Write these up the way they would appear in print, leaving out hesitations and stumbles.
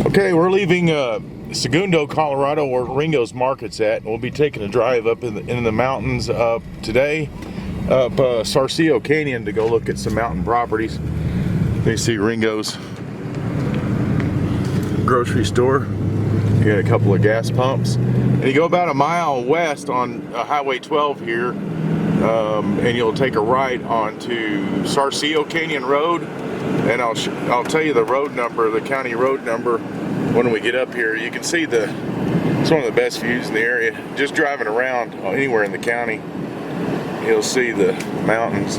Okay, we're leaving Segundo, Colorado, where Ringo's Market's at. We'll be taking a drive up in the mountains today, up Sarcillo Canyon to go look at some mountain properties. You see Ringo's grocery store. You got a couple of gas pumps. And you go about a mile west on Highway 12 here, and you'll take a right onto Sarcillo Canyon Road. And I'll tell you the road number, the county road number, when we get up here. You can see it's one of the best views in the area. Just driving around anywhere in the county, you'll see the mountains.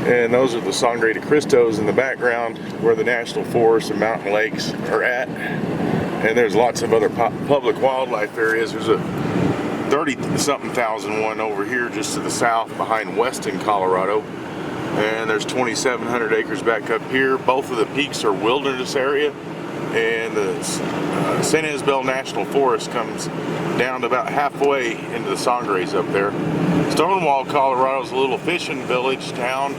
And those are the Sangre de Cristos in the background, where the national forests and mountain lakes are at. And there's lots of other public wildlife areas. There's a 30-something thousand one over here just to the south behind Weston, Colorado. And there's 2,700 acres back up here. Both of the peaks are wilderness area, and the San Isabel National Forest comes down to about halfway into the Sangres up there. Stonewall, Colorado is a little fishing village town.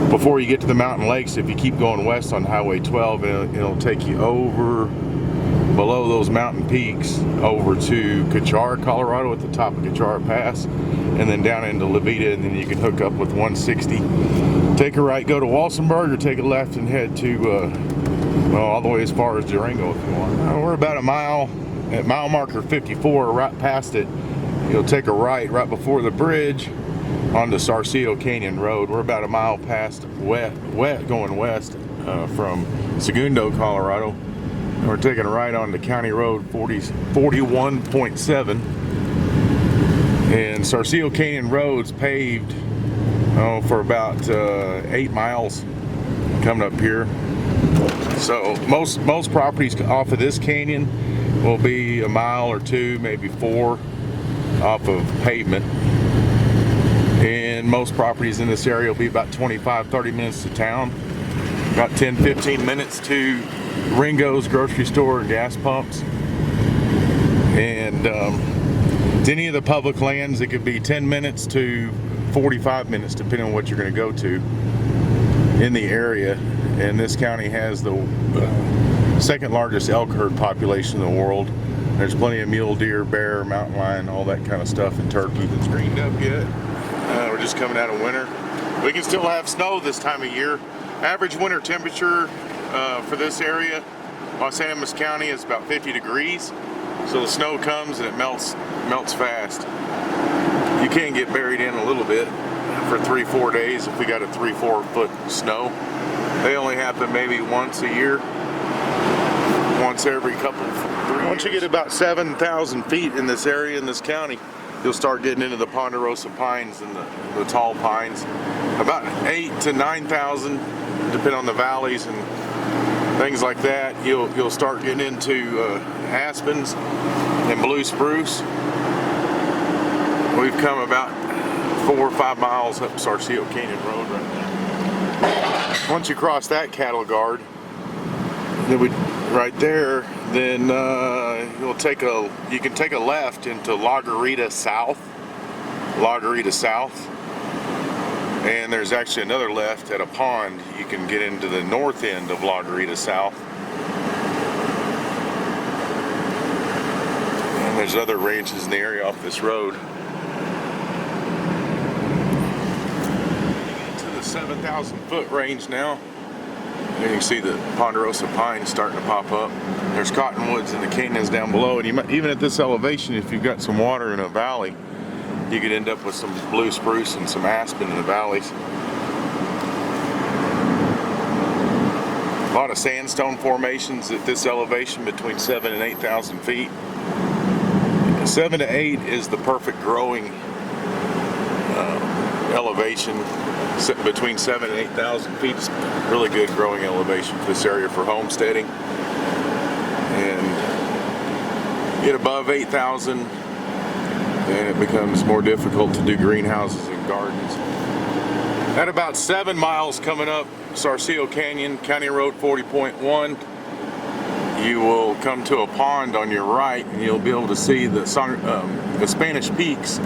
Before you get to the mountain lakes, if you keep going west on Highway 12, it'll take you over below those mountain peaks over to Cachar, Colorado, at the top of Cachar Pass, and then down into Levita, and then you can hook up with 160. Take a right, go to Walsenburg, or take a left and head to, well, all the way as far as Durango if you want. We're about a mile, at mile marker 54, right past it. You'll take a right before the bridge onto Sarcillo Canyon Road. We're about a mile past going west from Segundo, Colorado. We're taking a right on the County Road 41.7, and Sarcillo Canyon Road's paved for about 8 miles coming up here. So most properties off of this canyon will be a mile or two, maybe 4 off of pavement, and most properties in this area will be about 25-30 minutes to town, about 10-15 minutes to Ringo's grocery store and gas pumps. And to any of the public lands, it could be 10 minutes to 45 minutes depending on what you're going to go to in the area. And this county has the second largest elk herd population in the world. There's plenty of mule deer, bear, mountain lion, all that kind of stuff, and turkey. It's greened up yet. We're just coming out of winter. We can still have snow this time of year. Average winter temperature for this area, Los Animas County, is about 50 degrees. So the snow comes and it melts fast. You can get buried in a little bit for 3-4 days if we got a 3-4 foot snow. They only happen maybe once a year, once every couple 3 years. Once you get about 7,000 feet in this area, in this county, you'll start getting into the ponderosa pines and the tall pines. About 8,000 to 9,000, depending on the valleys and things like that. You'll start getting into aspens and blue spruce. We've come about 4 or 5 miles up Sarcillo Canyon Road right now. Once you cross that cattle guard, right there, then you can take a left into La Garita South. And there's actually another left at a pond. You can get into the north end of La Garita South. And there's other ranches in the area off this road. To the 7,000 foot range now. And you can see the ponderosa pines starting to pop up. There's cottonwoods in the canyons down below. And even at this elevation, if you've got some water in a valley, you could end up with some blue spruce and some aspen in the valleys. A lot of sandstone formations at this elevation between 7,000 and 8,000 feet. 7 to 8 is the perfect growing elevation. Between 7,000 and 8,000 feet is really good growing elevation for this area for homesteading. And get above 8,000, and it becomes more difficult to do greenhouses and gardens. At about 7 miles coming up Sarcillo Canyon, County Road 40.1, you will come to a pond on your right, and you'll be able to see the Spanish Peaks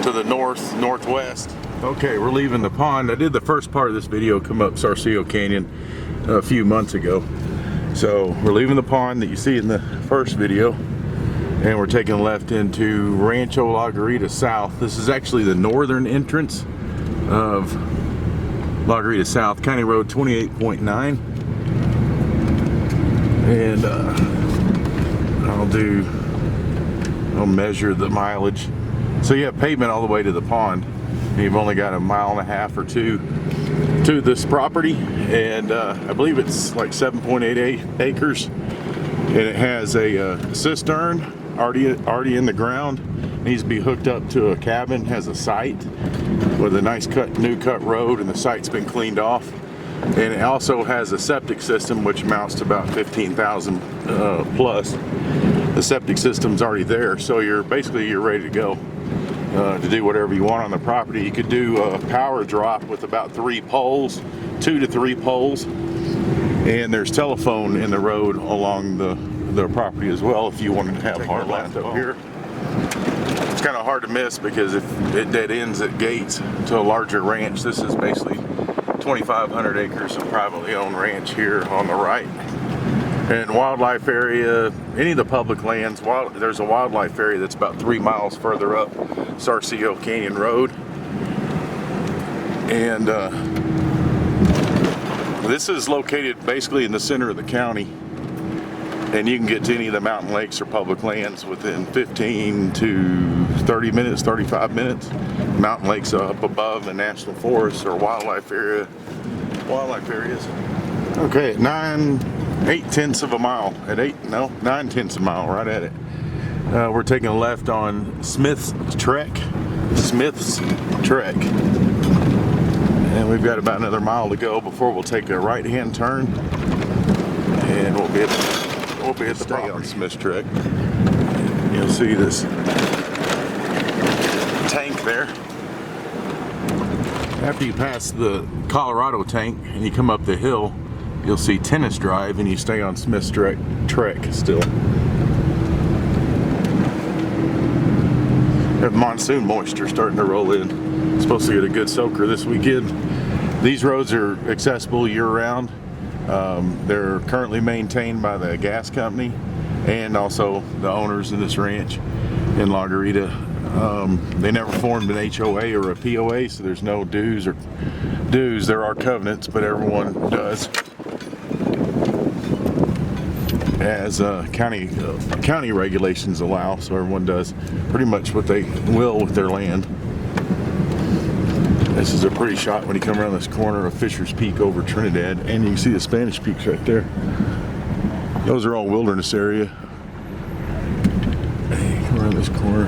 to the northwest. Okay, we're leaving the pond. I did the first part of this video come up Sarcillo Canyon a few months ago. So we're leaving the pond that you see in the first video, and we're taking left into Rancho La Garita South. This is actually the northern entrance of La Garita South, County Road 28.9. And I'll measure the mileage. So you have pavement all the way to the pond. You've only got a mile and a half or two to this property, and I believe it's like 7.8 acres, and it has a cistern already in the ground. It needs to be hooked up to a cabin, has a site with a nice new cut road, and the site's been cleaned off. And it also has a septic system which amounts to about 15,000 plus. The septic system's already there, so you're ready to go. To do whatever you want on the property. You could do a power drop with about 3 poles, 2 to 3 poles, and there's telephone in the road along the property as well if you wanted to have hard lines up here. It's kind of hard to miss because if it dead ends at gates to a larger ranch. This is basically 2,500 acres of privately owned ranch here on the right. And wildlife area, any of the public lands, there's a wildlife area that's about 3 miles further up Sarcillo Canyon Road. And this is located basically in the center of the county. And you can get to any of the mountain lakes or public lands within 15 to 30 minutes, 35 minutes. Mountain lakes up above the national forests or wildlife areas. Okay, 8/10 of a mile, 9/10 of a mile, right at it. We're taking a left on Smith's Trek, and we've got about another mile to go before we'll take a right-hand turn, and we'll be at the property on Smith's Trek. You'll see this tank there. After you pass the Colorado tank and you come up the hill, you'll see Tennis Drive, and you stay on Smith's Trek still. We have monsoon moisture starting to roll in. Supposed to get a good soaker this weekend. These roads are accessible year-round. They're currently maintained by the gas company and also the owners of this ranch in La Garita. They never formed an HOA or a POA, so there's no dues. There are covenants, but everyone does as county regulations allow, so everyone does pretty much what they will with their land. This is a pretty shot when you come around this corner of Fisher's Peak over Trinidad, and you can see the Spanish Peaks right there. Those are all wilderness area. Come around this corner.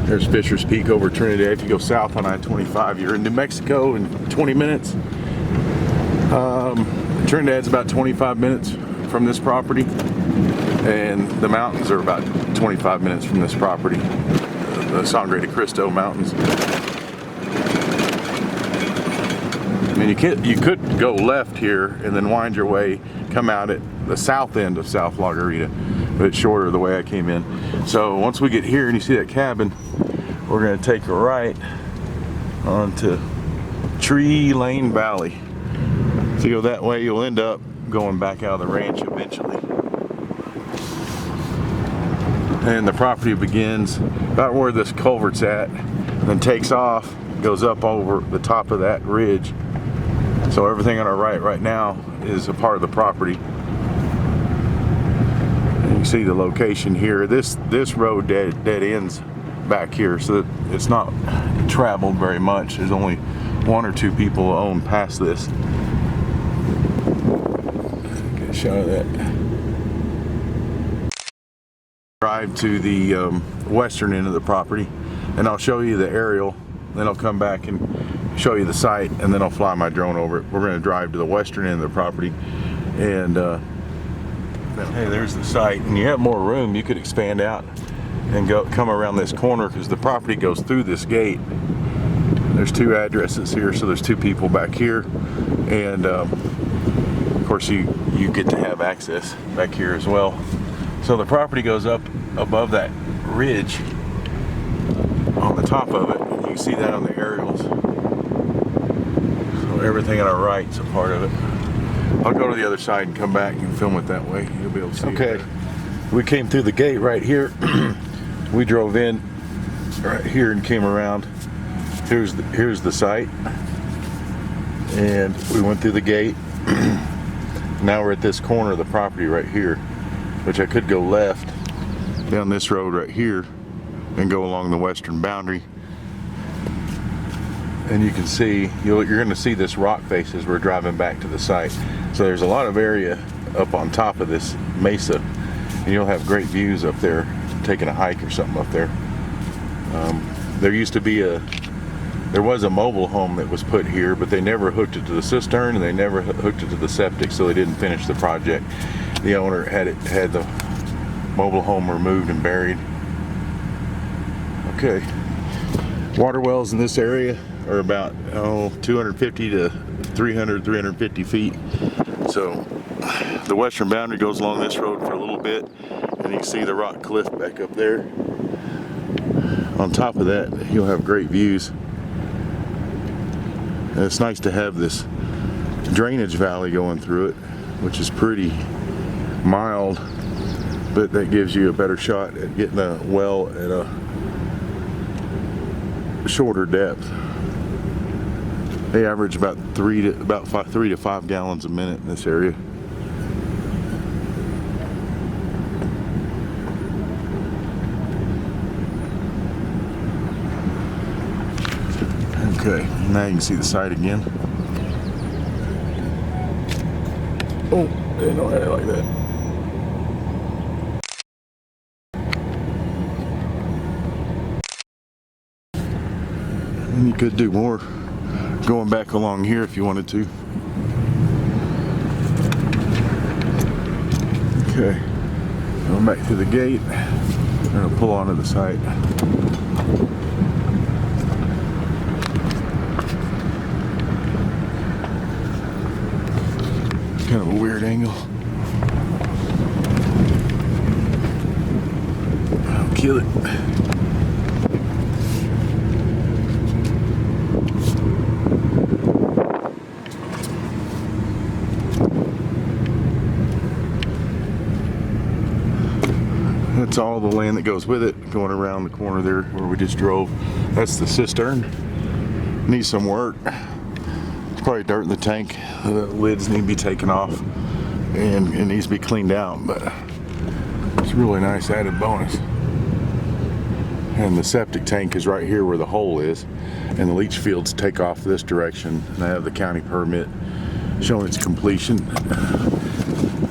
There's Fisher's Peak over Trinidad. If you go south on I-25, you're in New Mexico in 20 minutes. Trinidad's about 25 minutes from this property, and the mountains are about 25 minutes from this property, the Sangre de Cristo Mountains. And you could go left here and then wind your way, come out at the south end of South La Garita, but it's shorter the way I came in. So once we get here and you see that cabin, we're going to take a right onto Tree Lane Valley. If you go that way, you'll end up going back out of the ranch eventually. And the property begins about where this culvert's at, then takes off, goes up over the top of that ridge. So everything on our right now is a part of the property. And you can see the location here. This road dead ends back here, so it's not traveled very much. There's only 1 or 2 people who own past this. Get a shot of that. Drive to the western end of the property, and I'll show you the aerial. Then I'll come back and show you the site, and then I'll fly my drone over it. We're going to drive to the western end of the property, and hey, there's the site. And you have more room. You could expand out and come around this corner because the property goes through this gate. There's 2 addresses here, so there's 2 people back here, and of course you get to have access back here as well. So the property goes up above that ridge on the top of it. can see that on the aerials. So everything on our right is a part of it. I'll go to the other side and come back and film it that way. You'll be able to see it better. We came through the gate right here. We drove in right here and came around. Here's the site. And we went through the gate. Now we're at this corner of the property right here, which I could go left down this road right here and go along the western boundary. And you can see, you're going to see this rock face as we're driving back to the site. So there's a lot of area up on top of this mesa, and you'll have great views up there taking a hike or something up there. There was a mobile home that was put here, but they never hooked it to the cistern and they never hooked it to the septic, so they didn't finish the project. The owner had the mobile home removed and buried. Okay, water wells in this area are about 250 to 350 feet. So the western boundary goes along this road for a little bit, and you can see the rock cliff back up there. On top of that, you'll have great views. And it's nice to have this drainage valley going through it, which is pretty mild, but that gives you a better shot at getting a well at a shorter depth. They average about 3 to 5 gallons a minute in this area. Okay, now you can see the site again. Oh, they don't have it like that. And you could do more going back along here if you wanted to. Okay, going back to the gate. I'm gonna pull onto the site. Kind of a weird angle. I'll kill it. That's all the land that goes with it, going around the corner there where we just drove. That's the cistern. Needs some work. There's probably dirt in the tank. The lids need to be taken off and it needs to be cleaned out, but it's a really nice added bonus. And the septic tank is right here where the hole is, and the leach fields take off this direction, and I have the county permit showing its completion.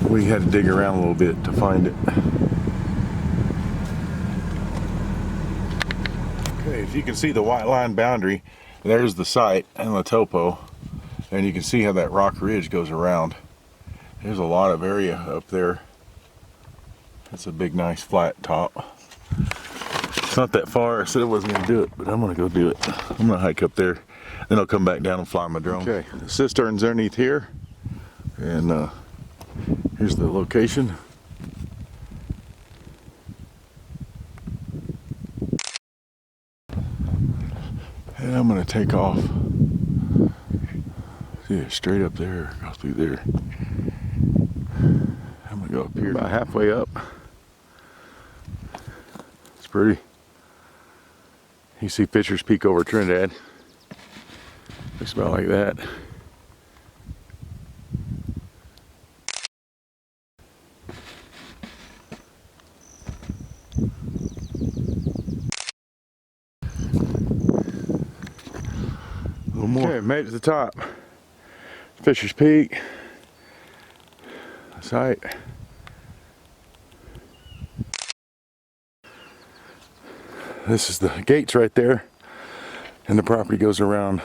We had to dig around a little bit to find it. Okay, if you can see the white line boundary, there's the site and the topo, and you can see how that rock ridge goes around. There's a lot of area up there. It's a big, nice flat top. It's not that far. I said I wasn't going to do it, but I'm going to go do it. I'm going to hike up there, then I'll come back down and fly my drone. Okay, the cistern's underneath here, and here's the location. And I'm going to take off. See, straight up there, goes through there. I'm going to go up here about halfway up. It's pretty. You see Fisher's Peak over Trinidad. Looks about like that. A little more. Okay, made it to the top. Fisher's Peak. Site. This is the gates right there, and the property goes around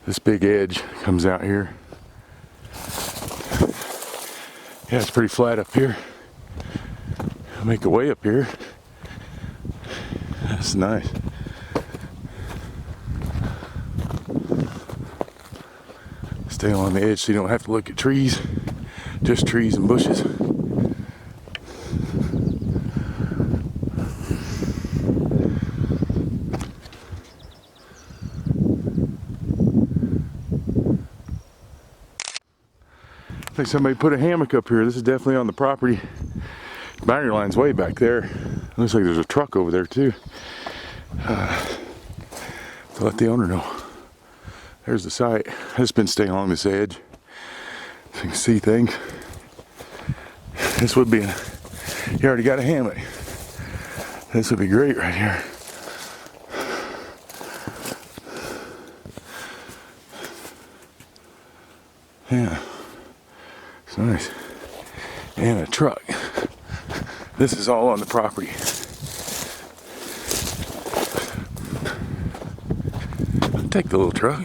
this big edge, comes out here. Yeah, it's pretty flat up here. I'll make a way up here. That's nice. Stay on the edge so you don't have to look at trees, just trees and bushes. Like somebody put a hammock up here. This is definitely on the property. Boundary line's way back there. Looks like there's a truck over there too. To let the owner know. There's the site. I've just been staying along this edge so you can see things. This would be, you already got a hammock. This would be great right here. Yeah, it's nice. And a truck. This is all on the property. I'll take the little truck.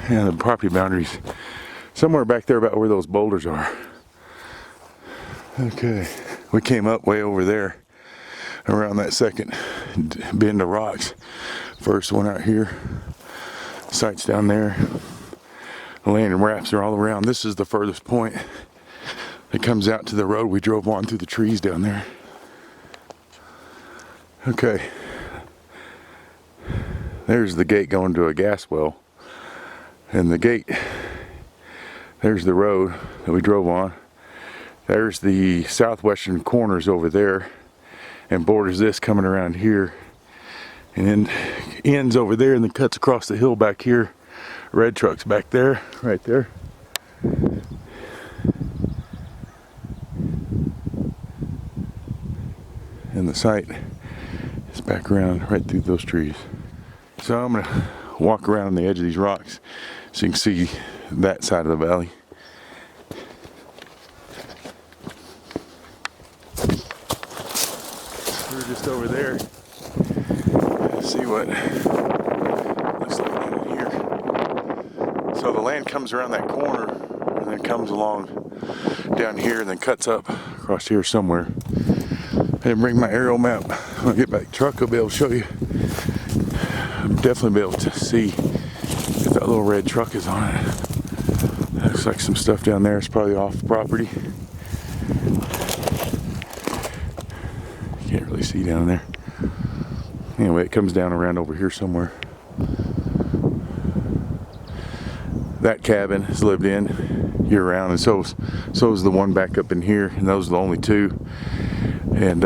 And the property boundaries somewhere back there about where those boulders are. Okay, we came up way over there around that second bend of rocks. First one out here. Site's down there. The land and wraps are all around. This is the furthest point. It comes out to the road we drove on through the trees down there. Okay. There's the gate going to a gas well. And the gate, there's the road that we drove on. There's the southwestern corners over there and borders this coming around here. And then ends over there and then cuts across the hill back here. Red truck's back there, right there. And the site is back around right through those trees. So I'm gonna walk around on the edge of these rocks so you can see that side of the valley. We're just over there. Let's see what it looks like down in here. So the land comes around that corner and then comes along down here and then cuts up across here somewhere. I didn't bring my aerial map. When I get back to the truck, I'll be able to show you. I'll definitely be able to see if that little red truck is on it. Looks like some stuff down there. It's probably off the property. Can't really see down there. Anyway, it comes down around over here somewhere. That cabin is lived in year round, and so is the one back up in here, and those are the only two. And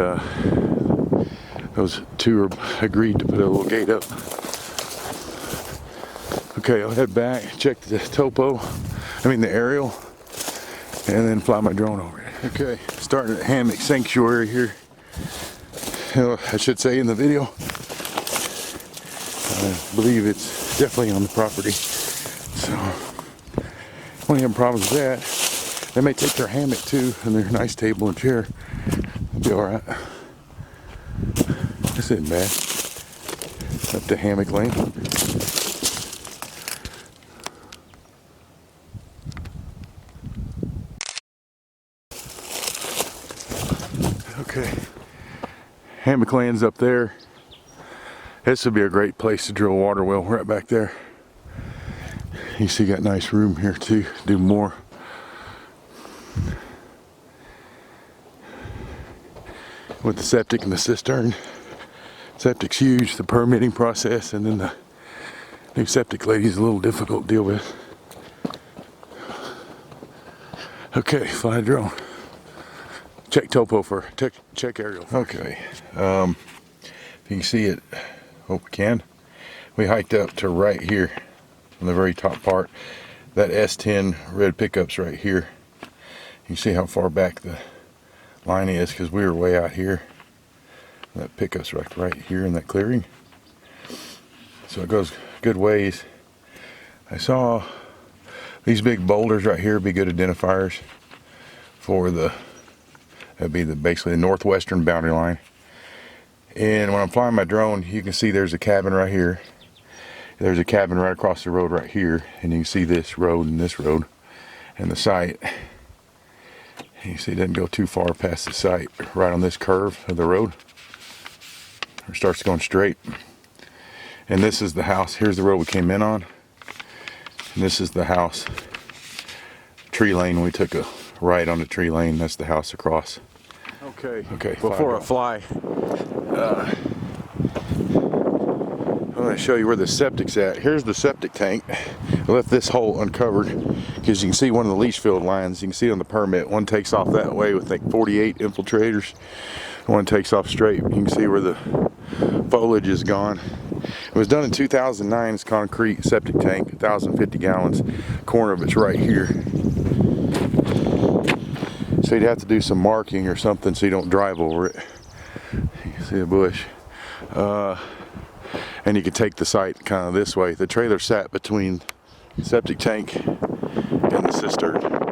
those two are agreed to put a little gate up. Okay, I'll head back, check the the aerial, and then fly my drone over it. Okay, starting at hammock sanctuary here. I should say in the video, I believe it's definitely on the property. So, only having problems with that. They may take their hammock too, and their nice table and chair. Be alright. This isn't bad. Up to hammock lane. Okay. Hammock lane's up there. This would be a great place to drill a water well right back there. You see, got nice room here too. Do more. With the septic and the cistern. Septic's huge, the permitting process, and then the new septic lady's a little difficult to deal with. Okay, fly drone. Check topo for check aerial. Okay, if you can see it, hope we can. We hiked up to right here on the very top part. That S10 red pickup's right here. You can see how far back the line is because we were way out here. That pickup's right here in that clearing. So it goes good ways. I saw these big boulders right here be good identifiers for that'd be basically the northwestern boundary line. And when I'm flying my drone, you can see there's a cabin right here. There's a cabin right across the road right here, and you can see this road and the site. You see it doesn't go too far past the site, right on this curve of the road. It starts going straight. And this is the house. Here's the road we came in on. And this is the house. Tree lane, we took a right on the tree lane. That's the house across. Okay. Okay. Before I fly, going to show you where the septic's at. Here's the septic tank. I left this hole uncovered because you can see one of the leach field lines. You can see on the permit. One takes off that way with like 48 infiltrators. One takes off straight. You can see where the foliage is gone. It was done in 2009. It's concrete septic tank, 1,050 gallons. Corner of it's right here. So you'd have to do some marking or something so you don't drive over it. You can see the bush. And you could take the site kind of this way. The trailer sat between the septic tank and the cistern.